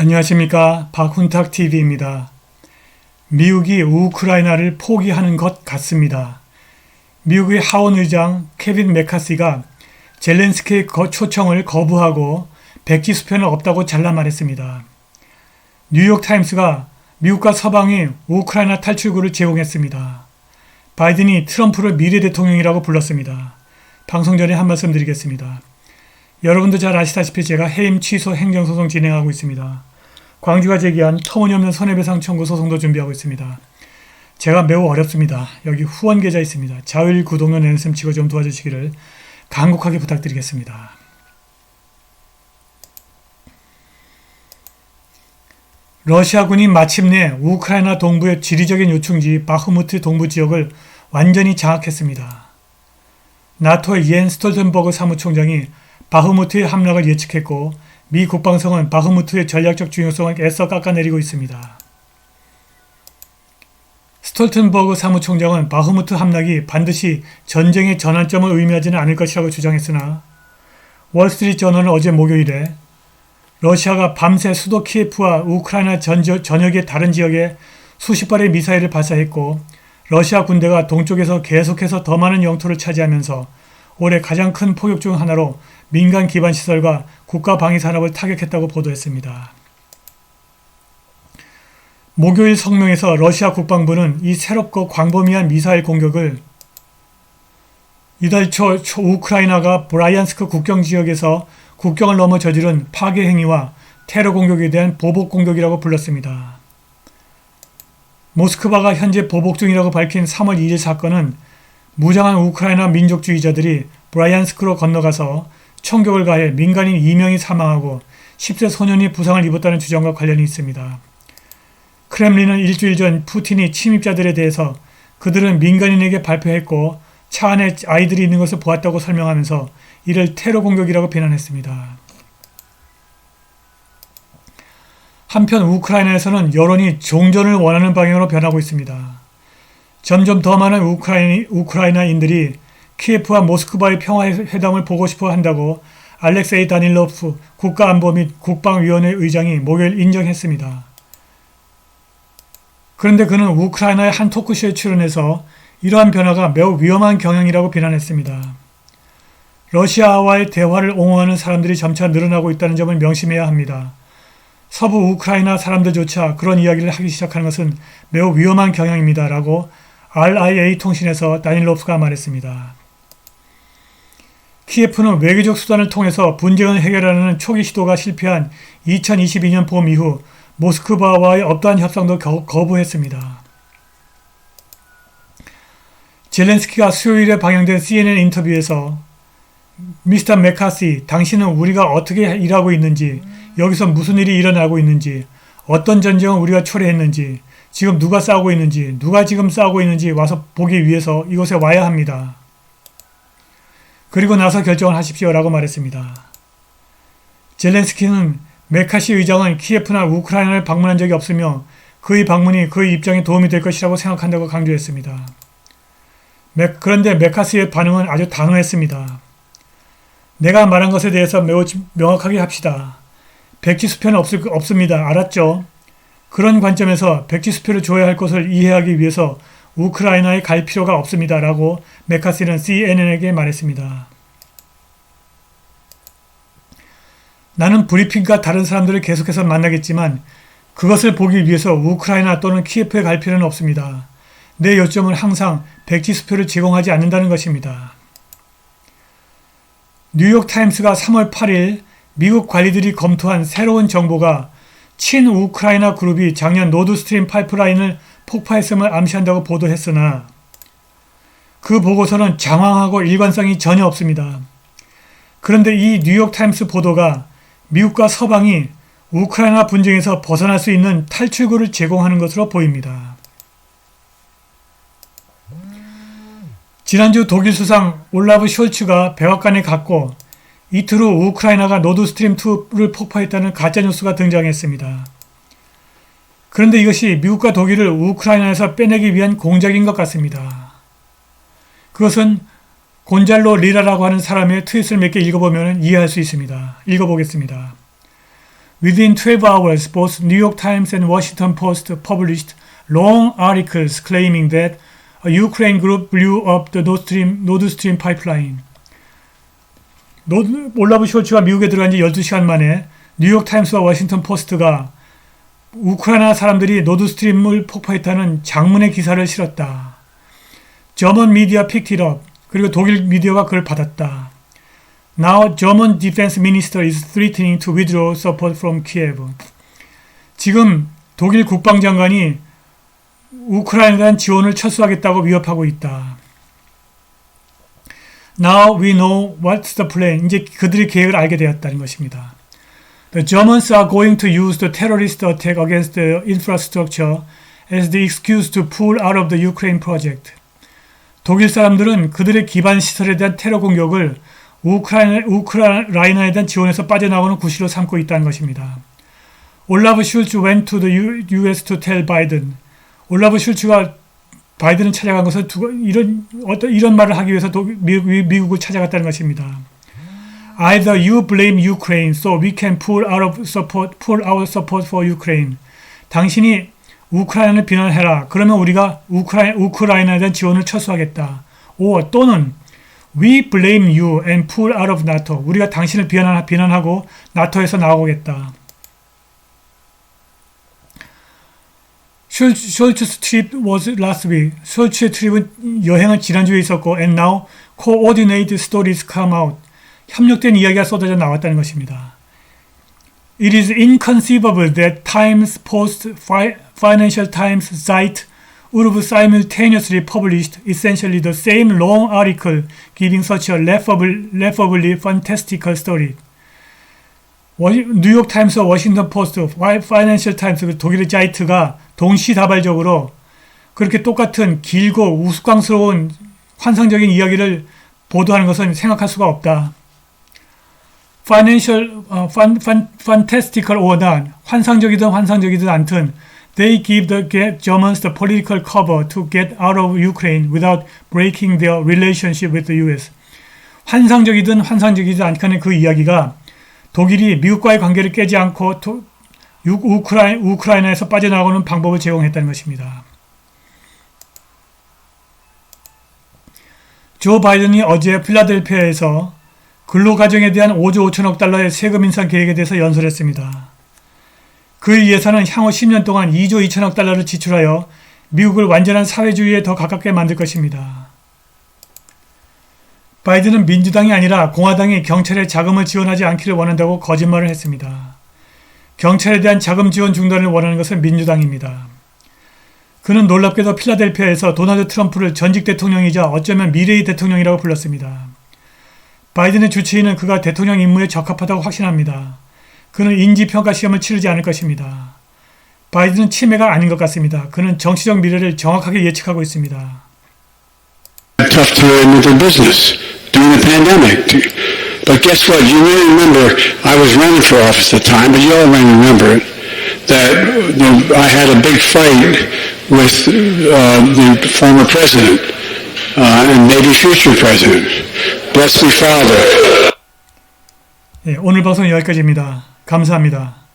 안녕하십니까. 박훈탁TV입니다. 미국이 우크라이나를 포기하는 것 같습니다. 미국의 하원 의장 케빈 메카시가 젤렌스키의 초청을 거부하고 백지 수표는 없다고 잘라 말했습니다. 뉴욕타임스가 미국과 서방이 우크라이나 탈출구를 제공했습니다. 바이든이 트럼프를 미래 대통령이라고 불렀습니다. 방송 전에 한 말씀 드리겠습니다. 여러분도 잘 아시다시피 제가 해임 취소 행정소송 진행하고 있습니다. 광주가 제기한 터무니없는 손해배상 청구 소송도 준비하고 있습니다. 제가 매우 어렵습니다. 여기 후원 계좌 있습니다. 자율 구독료 내는 셈 치고 좀 도와주시기를 간곡하게 부탁드리겠습니다. 러시아군이 마침내 우크라이나 동부의 지리적인 요충지 바흐무트 동부 지역을 완전히 장악했습니다. 나토의 옌 스톨텐버그 사무총장이 바흐무트의 함락을 예측했고 미 국방성은 바흐무트의 전략적 중요성을 애써 깎아내리고 있습니다. 스톨텐버그 사무총장은 바흐무트 함락이 반드시 전쟁의 전환점을 의미하지는 않을 것이라고 주장했으나 월스트리트 저널은 어제 목요일에 러시아가 밤새 수도 키예프와 우크라이나 전역의 다른 지역에 수십 발의 미사일을 발사했고 러시아 군대가 동쪽에서 계속해서 더 많은 영토를 차지하면서 올해 가장 큰 포격 중 하나로 민간 기반 시설과 국가 방위 산업을 타격했다고 보도했습니다. 목요일 성명에서 러시아 국방부는 이 새롭고 광범위한 미사일 공격을 이달 초 우크라이나가 브라이안스크 국경 지역에서 국경을 넘어 저지른 파괴 행위와 테러 공격에 대한 보복 공격이라고 불렀습니다. 모스크바가 현재 보복 중이라고 밝힌 3월 2일 사건은 무장한 우크라이나 민족주의자들이 브라이안스크로 건너가서 총격을 가해 민간인 2명이 사망하고 10세 소년이 부상을 입었다는 주장과 관련이 있습니다. 크렘린은 일주일 전 푸틴이 침입자들에 대해서 그들은 민간인에게 발표했고 차 안에 아이들이 있는 것을 보았다고 설명하면서 이를 테러 공격이라고 비난했습니다. 한편 우크라이나에서는 여론이 종전을 원하는 방향으로 변하고 있습니다. 점점 더 많은 우크라이나인들이 키예프와 모스크바의 평화회담을 보고 싶어 한다고 알렉세이 다닐로프 국가안보 및 국방위원회 의장이 목요일 인정했습니다. 그런데 그는 우크라이나의 한 토크쇼에 출연해서 이러한 변화가 매우 위험한 경향이라고 비난했습니다. 러시아와의 대화를 옹호하는 사람들이 점차 늘어나고 있다는 점을 명심해야 합니다. 서부 우크라이나 사람들조차 그런 이야기를 하기 시작하는 것은 매우 위험한 경향입니다. 라고 RIA 통신에서 다닐로프가 말했습니다. 키예프는 외교적 수단을 통해서 분쟁을 해결하는 초기 시도가 실패한 2022년 봄 이후 모스크바와의 어떠한 협상도 거부했습니다. 젤렌스키가 수요일에 방영된 CNN 인터뷰에서 미스터 메카시, 당신은 우리가 어떻게 일하고 있는지, 여기서 무슨 일이 일어나고 있는지, 어떤 전쟁을 우리가 초래했는지, 지금 누가 싸우고 있는지, 누가 지금 싸우고 있는지 와서 보기 위해서 이곳에 와야 합니다. 그리고 나서 결정을 하십시오 라고 말했습니다. 젤렌스키는 메카시 의장은 키예프나 우크라이나를 방문한 적이 없으며 그의 방문이 그의 입장에 도움이 될 것이라고 생각한다고 강조했습니다. 그런데 메카시의 반응은 아주 단호했습니다. 내가 말한 것에 대해서 매우 명확하게 합시다. 백지 수표는 없습니다. 알았죠? 그런 관점에서 백지 수표를 줘야 할 것을 이해하기 위해서 우크라이나에 갈 필요가 없습니다. 라고 메카시는 CNN에게 말했습니다. 나는 브리핑과 다른 사람들을 계속해서 만나겠지만 그것을 보기 위해서 우크라이나 또는 키예프에 갈 필요는 없습니다. 내 요점은 항상 백지 수표를 제공하지 않는다는 것입니다. 뉴욕타임스가 3월 8일 미국 관리들이 검토한 새로운 정보가 친우크라이나 그룹이 작년 노드스트림 파이프라인을 폭파했음을 암시한다고 보도했으나 그 보고서는 장황하고 일관성이 전혀 없습니다. 그런데 이 뉴욕타임스 보도가 미국과 서방이 우크라이나 분쟁에서 벗어날 수 있는 탈출구를 제공하는 것으로 보입니다. 지난주 독일 수상 올라프 숄츠가 백악관에 갔고 이틀 후 우크라이나가 노드스트림2를 폭파했다는 가짜뉴스가 등장했습니다. 그런데 이것이 미국과 독일을 우크라이나에서 빼내기 위한 공작인 것 같습니다. 그것은 곤잘로 리라라고 하는 사람의 트윗을 몇 개 읽어보면 이해할 수 있습니다. 읽어보겠습니다. Within 12 hours, both New York Times and Washington Post published long articles claiming that a Ukraine group blew up the Nord Stream pipeline. 올라프 숄츠가 미국에 들어간 지 12시간 만에 뉴욕 타임스와 워싱턴 포스트가 우크라이나 사람들이 노드스트림을 폭파했다는 장문의 기사를 실었다. German media picked it up. 그리고 독일 미디어가 그걸 받았다. Now German defense minister is threatening to withdraw support from Kiev. 지금 독일 국방장관이 우크라이나에 대한 지원을 철수하겠다고 위협하고 있다. Now we know what's the plan. 이제 그들의 계획을 알게 되었다는 것입니다. The Germans are going to use the terrorist attack against the infrastructure as the excuse to pull out of the Ukraine project. 독일 사람들은 그들의 기반 시설에 대한 테러 공격을 우크라이나에 대한 지원에서 빠져나오는 구실로 삼고 있다는 것입니다. 올라프 슐츠 went to the US to tell Biden. 올라프 슐츠가 바이든을 찾아간 것은 이런 말을 하기 위해서 미국을 찾아갔다는 것입니다. Either you blame Ukraine, so we can pull our support for Ukraine. 당신이 우크라이나를 비난해라. 그러면 우리가 우크라이나에 대한 지원을 철수하겠다. 또는 we blame you and pull out of NATO. 우리가 당신을 비난하고 나토에서 나오겠다. 숄츠's trip was last week. 숄츠의 여행은 지난주에 있었고 and now coordinated stories come out. 협력된 이야기가 쏟아져 나왔다는 것입니다. It is inconceivable that Times Post, Financial Times, Zeit would have simultaneously published essentially the same long article giving such a laughably fantastical story. 뉴욕 타임스와 워싱턴 포스트, 파이낸셜 타임스, 독일의 자이트가 동시다발적으로 그렇게 똑같은 길고 우스꽝스러운 환상적인 이야기를 보도하는 것은 생각할 수가 없다. fantastical or not, 환상적이든 않든 they give the Germans the political cover to get out of Ukraine without breaking their relationship with the US. 환상적이든 않든 그 이야기가 독일이 미국과의 관계를 깨지 않고 우크라이나에서 빠져나오는 방법을 제공했다는 것입니다. 조 바이든이 어제 필라델피아에서 근로가정에 대한 5조 5천억 달러의 세금 인상 계획에 대해서 연설했습니다. 그 예산은 향후 10년 동안 2조 2천억 달러를 지출하여 미국을 완전한 사회주의에 더 가깝게 만들 것입니다. 바이든은 민주당이 아니라 공화당이 경찰에 자금을 지원하지 않기를 원한다고 거짓말을 했습니다. 경찰에 대한 자금 지원 중단을 원하는 것은 민주당입니다. 그는 놀랍게도 필라델피아에서 도널드 트럼프를 전직 대통령이자 어쩌면 미래의 대통령이라고 불렀습니다. 바이든의 주치의는 그가 대통령 임무에 적합하다고 확신합니다. 그는 인지평가 시험을 치르지 않을 것입니다. 바이든은 치매가 아닌 것 같습니다. 그는 정치적 미래를 정확하게 예측하고 있습니다. Tough time with their business during the pandemic. But guess what? You may remember, I was running for office at the time, but you all may remember it, that I had a big fight with the former president and maybe future president. Bless me, Father. 네, 오늘 방송 여기까지입니다. 감사합니다.